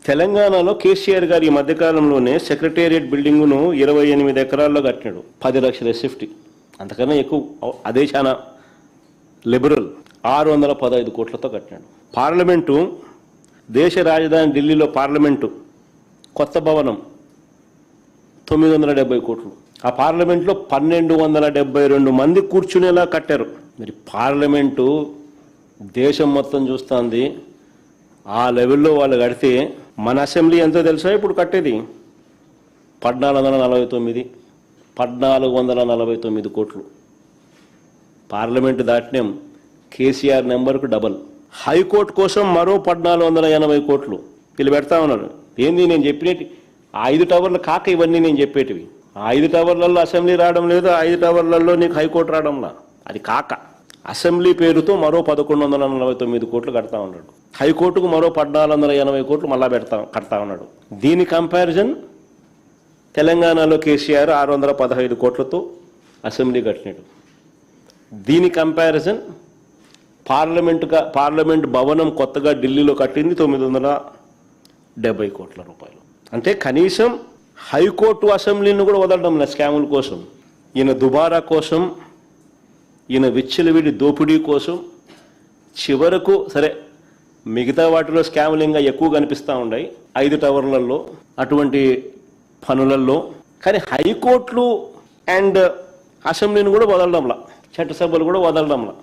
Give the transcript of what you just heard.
తెలంగాణలో కేసీఆర్ గారు ఈ మధ్యకాలంలోనే సెక్రటేరియట్ బిల్డింగును 28 ఎకరాల్లో కట్టినాడు. 10 లక్షల ఎస్ఎఫ్టీ, అంతకన్నా ఎక్కువ. అదే చాలా లిబరల్. 615 కోట్లతో కట్టినాడు. పార్లమెంటు, దేశ రాజధాని ఢిల్లీలో పార్లమెంటు కొత్త భవనం 970 కోట్లు. ఆ పార్లమెంట్లో 1272 మంది కూర్చునేలా కట్టారు. మరి పార్లమెంటు దేశం మొత్తం చూస్తుంది. ఆ లెవెల్లో వాళ్ళు కడితే మన అసెంబ్లీ ఎంతో తెలుసా ఇప్పుడు కట్టేది? 1449 కోట్లు. పార్లమెంటు దాటినాం, కేసీఆర్ నెంబర్కు డబల్. హైకోర్టు కోసం మరో 1480 కోట్లు వీళ్ళు పెడతా ఉన్నారు. ఏంది నేను చెప్పినట్టు 5 టవర్లు కాక ఇవన్నీ నేను చెప్పేటివి. 5 టవర్లలో అసెంబ్లీ రావడం లేదు, 5 టవర్లలో నీకు హైకోర్టు రావడంలా. అది కాక అసెంబ్లీ పేరుతో మరో 1149 కోట్లు కడతా ఉన్నాడు. హైకోర్టుకు మరో 1480 కోట్లు మళ్ళా కడతా ఉన్నాడు. దీని కంపారిజన్ తెలంగాణలో కేసీఆర్ 615 కోట్లతో అసెంబ్లీ కట్టినాడు. దీని కంపారిజన్ పార్లమెంట్ భవనం కొత్తగా ఢిల్లీలో కట్టింది 970 కోట్ల రూపాయలు. అంటే కనీసం హైకోర్టు అసెంబ్లీని కూడా వదలడం లేదు స్కాముల కోసం. ఈయన దుబారా కోసం, ఈయన విచ్చలవిడి దోపిడీ కోసం. చివరకు సరే మిగతా వాటిలో స్కాములు ఇంకా ఎక్కువ కనిపిస్తూ ఉన్నాయి 5 టవర్లలో అటువంటి పనులలో. కానీ హైకోర్టులు అండ్ అసెంబ్లీని కూడా వదలడంలా, చట్టసభలు కూడా వదలడంలా.